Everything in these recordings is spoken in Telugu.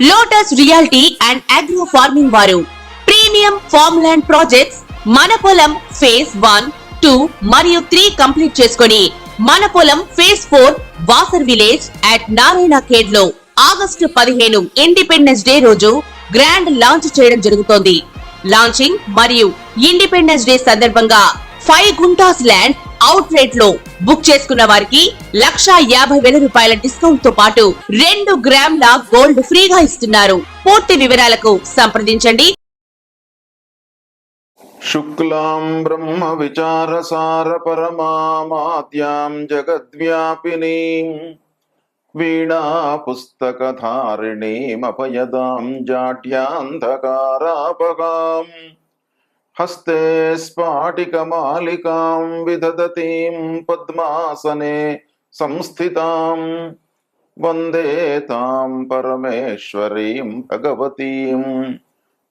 Lotus reality and agro farming వారు ప్రీమియం ఫార్మ్ ల్యాండ్ ప్రాజెక్ట్స్ మన పొలం ఫేజ్ 1, 2 మరియు 3 కంప్లీట్ చేసుకొని మన పొలం phase 4 Wasar village at Narayana Khed లో ఆగస్టు 15 ఇండిపెండెన్స్ డే రోజు గ్రాండ్ లాంచ్ చేయడం జరుగుతోంది. లాంచింగ్ మరియు ఇండిపెండెన్స్ డే సందర్భంగా 5 గుంటాస్ ల్యాండ్ అవుట్ రేట్ లో బుక్ చేసుకున్న వారికి ₹1,50,000 డిస్కౌంట్ తో పాటు 2 గ్రాముల గోల్డ్ ఫ్రీగా ఇస్తున్నారు. పూర్తి వివరాలకు సంప్రదించండి. శుక్లాం బ్రహ్మ విచారసార పరమామాద్యాం జగద్వ్యాపినీం వీణా పుస్తకధారిణీమపయదాం జాడ్యాంధకారాపగాం హస్తే స్ఫాటికమాలికాం విదదతీం పద్మాసనే సంస్థితాం వందే తాం పరమేశ్వరీం భగవతీం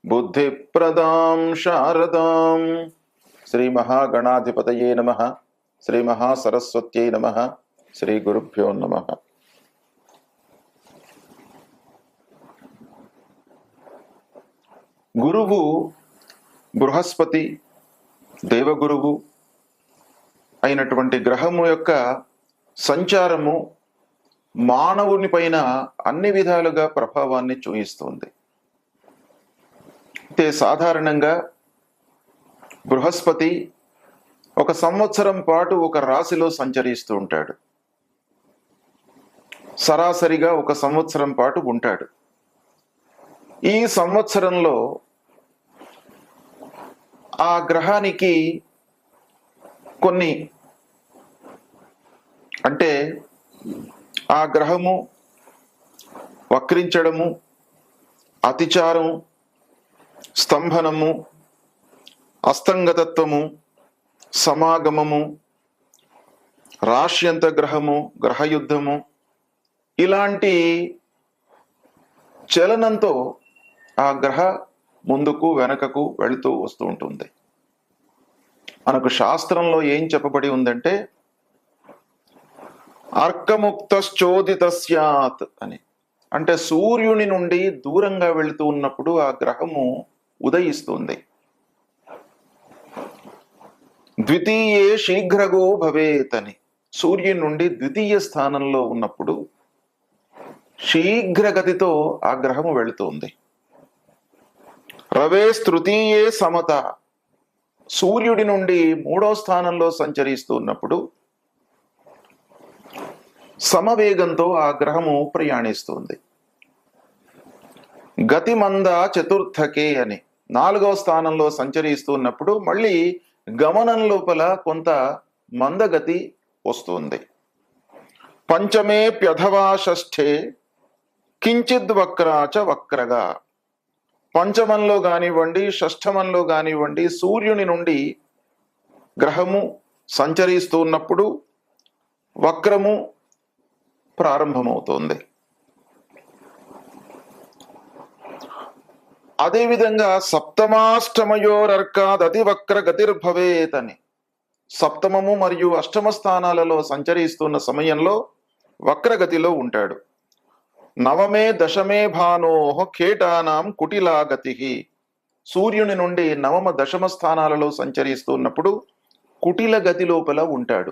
బుద్ధిప్రదాం శారదాం. శ్రీ మహాగణాధిపతయే నమః. శ్రీ మహాసరస్వత్యై నమః. శ్రీ గురుభ్యో నమః. గురువు బృహస్పతి దేవగురువు అయినటువంటి గ్రహము యొక్క సంచారము మానవుని పైన అన్ని విధాలుగా ప్రభావాన్ని చూపిస్తుంది. అయితే సాధారణంగా బృహస్పతి ఒక సంవత్సరం పాటు ఒక రాశిలో సంచరిస్తూ ఉంటాడు. సరాసరిగా ఒక సంవత్సరం పాటు ఉంటాడు. ఈ సంవత్సరంలో ఆ గ్రహానికి కొన్ని అంటే ఆ గ్రహము వక్రించడము, అతిచారం, స్తంభనము, అస్తంగతత్వము, సమాగమము, రాశ్యంత గ్రహము, గ్రహయుద్ధము ఇలాంటి చలనంతో ఆ గ్రహ ముందుకు వెనకకు వెళుతూ వస్తూ ఉంటుంది. మనకు శాస్త్రంలో ఏం చెప్పబడి ఉందంటే అర్కముక్తశ్చోదిత స్యాత్ అని. అంటే సూర్యుని నుండి దూరంగా వెళుతూ ఉన్నప్పుడు ఆ గ్రహము ఉదయిస్తుంది. ద్వితీయే శీఘ్రగో భవేత్ అని. సూర్యుని నుండి ద్వితీయ స్థానంలో ఉన్నప్పుడు శీఘ్రగతితో ఆ గ్రహము వెళుతుంది. రవేస్ తృతీయే సమత. సూర్యుడి నుండి 3వ స్థానంలో సంచరిస్తూ ఉన్నప్పుడు సమవేగంతో ఆ గ్రహము ప్రయాణిస్తుంది. గతిమంద చతుర్థకే అని 4వ స్థానంలో సంచరిస్తున్నప్పుడు మళ్ళీ గమనం లోపల కొంత మందగతి వస్తుంది. పంచమే ప్యధవా షష్ఠే కించిద్ వక్రాచ వక్రగా. పంచమంలో కానివ్వండి, షష్ఠమంలో కానివ్వండి సూర్యుని నుండి గ్రహము సంచరిస్తూ ఉన్నప్పుడు వక్రము ప్రారంభమవుతోంది. అదేవిధంగా సప్తమాష్టమయోరర్కాదతి వక్ర గతిర్భవేత్ అని. సప్తమము మరియు అష్టమ స్థానాలలో సంచరిస్తున్న సమయంలో వక్రగతిలో ఉంటాడు. నవమే దశమే భానోః ఖేటానాం కుటిలాగతి. సూర్యుని నుండి నవమ దశమ స్థానాలలో సంచరిస్తున్నప్పుడు కుటిల గతి లోపల ఉంటాడు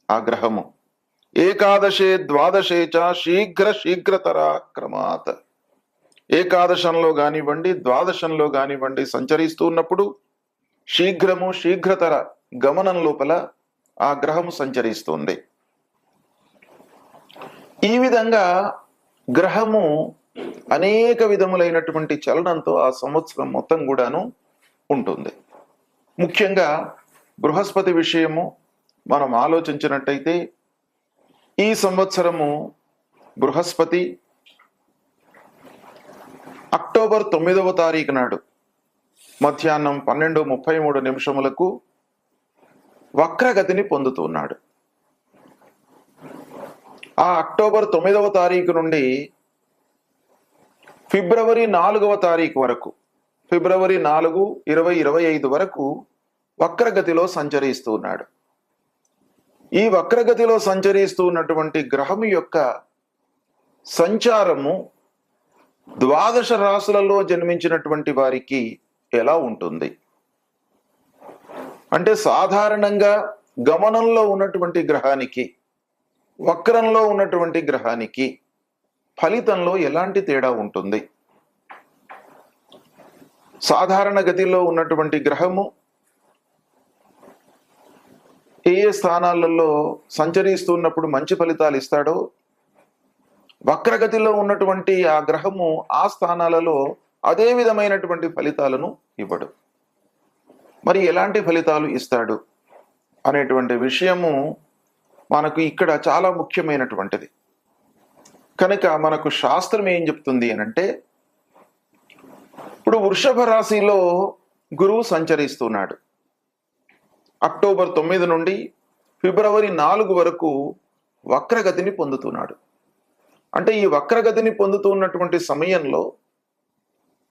ఆ గ్రహము. ఏకాదశే ద్వాదశే చ శీఘ్రతరా క్రమాత్. ఏకాదశంలో కానివ్వండి, ద్వాదశంలో కానివ్వండి సంచరిస్తూ ఉన్నప్పుడు శీఘ్రతర గమనం లోపల ఆ గ్రహము సంచరిస్తుంది. ఈ విధంగా గ్రహము అనేక విధములైనటువంటి చలనంతో ఆ సంవత్సరం మొత్తం కూడాను ఉంటుంది. ముఖ్యంగా బృహస్పతి విషయము మనం ఆలోచించినట్టయితే ఈ సంవత్సరము బృహస్పతి అక్టోబర్ 9వ తారీఖు నాడు మధ్యాహ్నం 12:33 వక్రగతిని పొందుతున్నాడు. ఆ అక్టోబర్ 9వ తారీఖు నుండి ఫిబ్రవరి 4వ తారీఖు వరకు, ఫిబ్రవరి 4, 2025 వరకు వక్రగతిలో సంచరిస్తూ ఉన్నాడు. ఈ వక్రగతిలో సంచరిస్తూ ఉన్నటువంటి గ్రహము యొక్క సంచారము ద్వాదశ రాశులలో జన్మించినటువంటి వారికి ఎలా ఉంటుంది అంటే సాధారణంగా గమనంలో ఉన్నటువంటి గ్రహానికి వక్రంలో ఉన్నటువంటి గ్రహానికి ఫలితంలో ఎలాంటి తేడా ఉంటుంది? సాధారణ గతిలో ఉన్నటువంటి గ్రహము ఏ ఏ స్థానాలలో సంచరిస్తున్నప్పుడు మంచి ఫలితాలు ఇస్తాడో, వక్రగతిలో ఉన్నటువంటి ఆ గ్రహము ఆ స్థానాలలో అదే విధమైనటువంటి ఫలితాలను ఇవ్వడు. మరి ఎలాంటి ఫలితాలు ఇస్తాడు అనేటువంటి విషయము మనకు ఇక్కడ చాలా ముఖ్యమైనటువంటిది. కనుక మనకు శాస్త్రం ఏం చెప్తుంది అనంటే, ఇప్పుడు వృషభ రాశిలో గురువు సంచరిస్తున్నాడు. అక్టోబర్ 9 నుండి ఫిబ్రవరి 4 వరకు వక్రగతిని పొందుతున్నాడు. అంటే ఈ వక్రగతిని పొందుతున్నటువంటి సమయంలో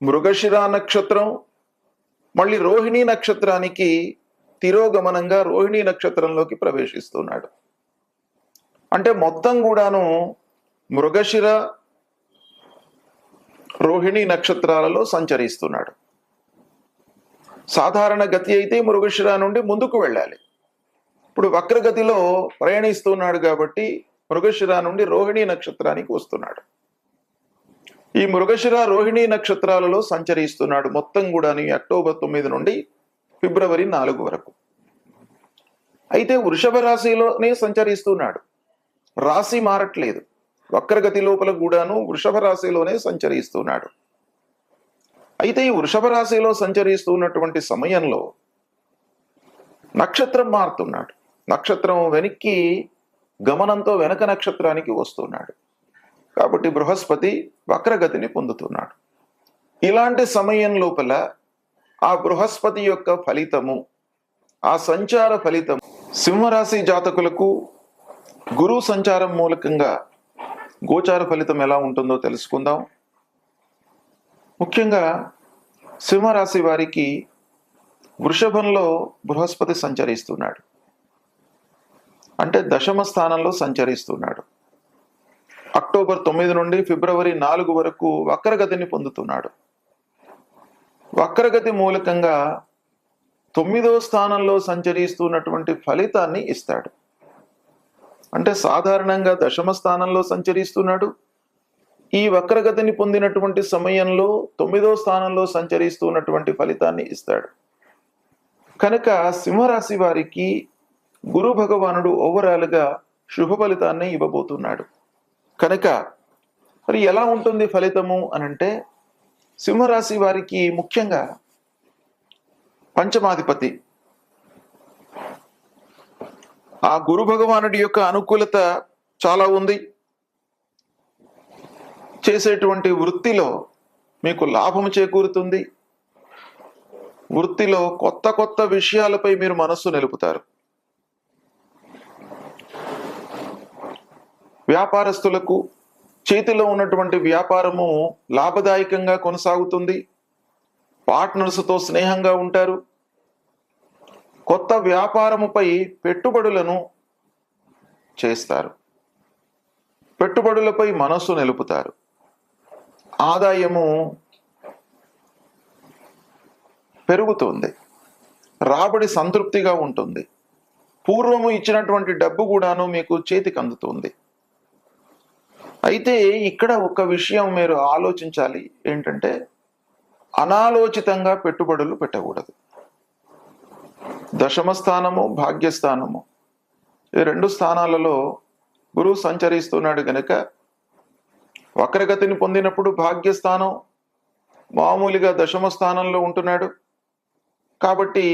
మృగశిర నక్షత్రం మళ్ళీ రోహిణీ నక్షత్రానికి తిరోగమనంగా రోహిణీ నక్షత్రంలోకి ప్రవేశిస్తున్నాడు. అంటే మొత్తం కూడాను మృగశిర రోహిణీ నక్షత్రాలలో సంచరిస్తున్నాడు. సాధారణ గతి అయితే మృగశిర నుండి ముందుకు వెళ్ళాలి. ఇప్పుడు వక్రగతిలో ప్రయాణిస్తున్నాడు కాబట్టి మృగశిర నుండి రోహిణీ నక్షత్రానికి వస్తున్నాడు. ఈ మృగశిర రోహిణీ నక్షత్రాలలో సంచరిస్తున్నాడు మొత్తం కూడా అక్టోబర్ 9 నుండి ఫిబ్రవరి 4 వరకు. అయితే వృషభ రాశిలోనే సంచరిస్తున్నాడు, రాశి మారట్లేదు. వక్రగతి లోపల కూడాను వృషభ రాశిలోనే సంచరిస్తున్నాడు. అయితే ఈ వృషభ రాశిలో సంచరిస్తున్నటువంటి సమయంలో నక్షత్రం మారుతున్నాడు. నక్షత్రం వెనక్కి గమనంతో వెనక నక్షత్రానికి వస్తున్నాడు. కాబట్టి బృహస్పతి వక్రగతిని పొందుతున్నాడు. ఇలాంటి సమయం లోపల ఆ బృహస్పతి యొక్క ఫలితము, ఆ సంచార ఫలితం సింహరాశి జాతకులకు గురు సంచారం మూలకంగా గోచార ఫలితం ఎలా ఉంటుందో తెలుసుకుందాం. ముఖ్యంగా సింహరాశి వారికి వృషభంలో బృహస్పతి సంచరిస్తున్నాడు. అంటే దశమ స్థానంలో సంచరిస్తున్నాడు. అక్టోబర్ 9 నుండి ఫిబ్రవరి 4 వరకు వక్రగతిని పొందుతున్నాడు. వక్రగతి మూలకంగా 9వ స్థానంలో సంచరిస్తున్నటువంటి ఫలితాన్ని ఇస్తాడు. అంటే సాధారణంగా దశమ స్థానంలో సంచరిస్తున్నాడు. ఈ వక్రగతిని పొందినటువంటి సమయంలో 9వ స్థానంలో సంచరిస్తున్నటువంటి ఫలితాన్ని ఇస్తాడు. కనుక సింహరాశి వారికి గురు భగవానుడు ఓవరాల్గా శుభ ఫలితాన్ని ఇవ్వబోతున్నాడు. కనుక మరి ఎలా ఉంటుంది ఫలితము అనంటే, సింహరాశి వారికి ముఖ్యంగా పంచమాధిపతి ఆ గురు భగవానుడి యొక్క అనుకూలత చాలా ఉంది. చేసేటువంటి వృత్తిలో మీకు లాభం చేకూరుతుంది. వృత్తిలో కొత్త కొత్త విషయాలపై మీరు మనస్సు నిలుపుతారు. వ్యాపారస్తులకు చేతిలో ఉన్నటువంటి వ్యాపారము లాభదాయకంగా కొనసాగుతుంది. పార్ట్నర్స్తో స్నేహంగా ఉంటారు. కొత్త వ్యాపారముపై పెట్టుబడులను చేస్తారు. పెట్టుబడులపై మనస్సు నిలుపుతారు. ఆదాయము పెరుగుతుంది. రాబడి సంతృప్తిగా ఉంటుంది. పూర్వము ఇచ్చినటువంటి డబ్బు కూడాను మీకు చేతికి అందుతుంది. అయితే ఇక్కడ ఒక విషయం మీరు ఆలోచించాలి. ఏంటంటే, అనాలోచితంగా పెట్టుబడులు పెట్టకూడదు. దశమ స్థానము, భాగ్యస్థానము, ఈ 2 స్థానాలలో గురువు సంచరిస్తున్నాడు గనక వక్రగతిని పొందినప్పుడు భాగ్యస్థానం మామూలుగా దశమ స్థానంలో ఉంటున్నాడు. కాబట్టి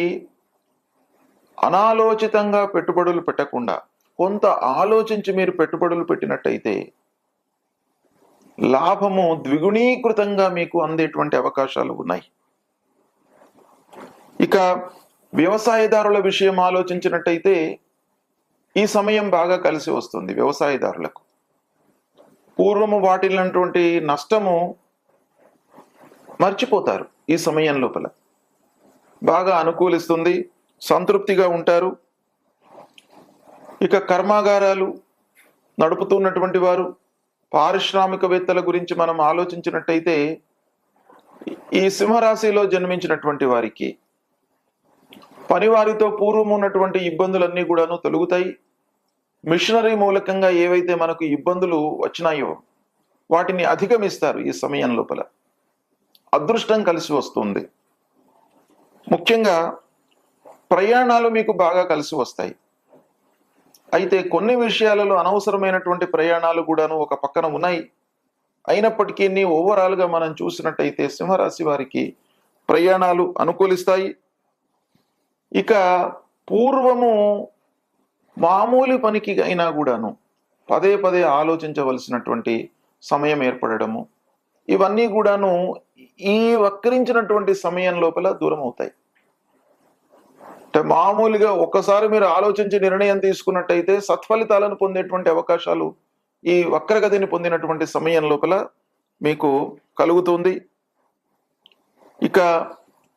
అనాలోచితంగా పెట్టుబడులు పెట్టకుండా కొంత ఆలోచించి మీరు పెట్టుబడులు పెట్టినట్టయితే లాభము ద్విగుణీకృతంగా మీకు అందేటువంటి అవకాశాలు ఉన్నాయి. ఇక వ్యవసాయదారుల విషయం ఆలోచించినట్టయితే ఈ సమయం బాగా కలిసి వస్తుంది. వ్యవసాయదారులకు పూర్వము వాటిల్లినటువంటి నష్టము మర్చిపోతారు. ఈ సమయం లోపల బాగా అనుకూలిస్తుంది, సంతృప్తిగా ఉంటారు. ఇక కర్మాగారాలు నడుపుతున్నటువంటి వారు, పారిశ్రామికవేత్తల గురించి మనం ఆలోచించినట్టయితే ఈ సింహరాశిలో జన్మించినటువంటి వారికి పనివారితో పూర్వం ఉన్నటువంటి ఇబ్బందులన్నీ కూడాను తొలగుతాయి. మిషనరీ మూలకంగా ఏవైతే మనకు ఇబ్బందులు వచ్చినాయో వాటిని అధిగమిస్తారు. ఈ సమయం లోపల అదృష్టం కలిసి వస్తుంది. ముఖ్యంగా ప్రయాణాలు మీకు బాగా కలిసి వస్తాయి. అయితే కొన్ని విషయాలలో అనవసరమైనటువంటి ప్రయాణాలు కూడాను ఒక పక్కన ఉన్నాయి. అయినప్పటికీ ఓవరాల్ గా మనం చూసినట్టయితే సింహరాశి వారికి ప్రయాణాలు అనుకూలిస్తాయి. ఇక పూర్వము మామూలు పనికి అయినా కూడాను పదే పదే ఆలోచించవలసినటువంటి సమయం ఏర్పడము, ఇవన్నీ కూడాను ఈ వక్రించినటువంటి సమయం లోపల దూరం అవుతాయి. అంటే మామూలుగా ఒక్కసారి మీరు ఆలోచించి నిర్ణయం తీసుకున్నట్టయితే సత్ఫలితాలను పొందేటువంటి అవకాశాలు ఈ వక్రగతిని పొందినటువంటి సమయం లోపల మీకు కలుగుతుంది. ఇక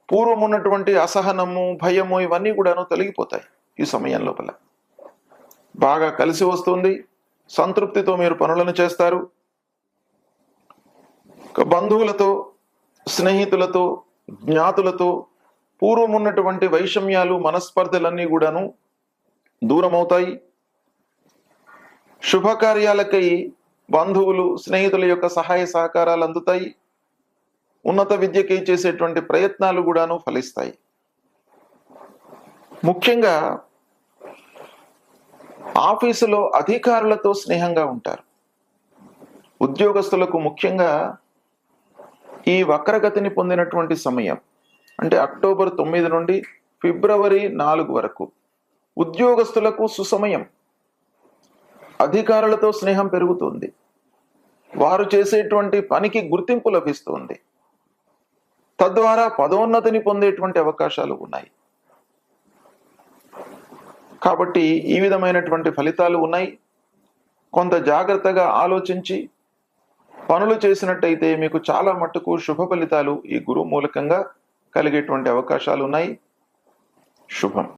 పూర్వం ఉన్నటువంటి అసహనము, భయము ఇవన్నీ కూడాను తొలగిపోతాయి. ఈ సమయం లోపల బాగా కలిసి వస్తుంది. సంతృప్తితో మీరు పనులను చేస్తారు. బంధువులతో, స్నేహితులతో, జ్ఞాతులతో పూర్వం ఉన్నటువంటి వైషమ్యాలు, మనస్పర్ధలన్నీ కూడాను దూరం అవుతాయి. శుభకార్యాలకై బంధువులు, స్నేహితుల యొక్క సహాయ సహకారాలు అందుతాయి. ఉన్నత విద్యకై చేసేటువంటి ప్రయత్నాలు కూడాను ఫలిస్తాయి. ముఖ్యంగా ఆఫీసులో అధికారులతో స్నేహంగా ఉంటారు. ఉద్యోగస్తులకు ముఖ్యంగా ఈ వక్రగతిని పొందినటువంటి సమయం అంటే అక్టోబర్ 9 నుండి ఫిబ్రవరి 4 వరకు ఉద్యోగస్తులకు సుసమయం. అధికారులతో స్నేహం పెరుగుతుంది. వారు చేసేటువంటి పనికి గుర్తింపు లభిస్తుంది. తద్వారా పదోన్నతిని పొందేటువంటి అవకాశాలు ఉన్నాయి. కాబట్టి ఈ విధమైనటువంటి ఫలితాలు ఉన్నాయి. కొంత జాగ్రత్తగా ఆలోచించి పనులు చేసినట్టయితే మీకు చాలా మట్టుకు శుభ ఫలితాలు ఈ గురువు మూలకంగా కలిగేటువంటి అవకాశాలు ఉన్నాయి. శుభం.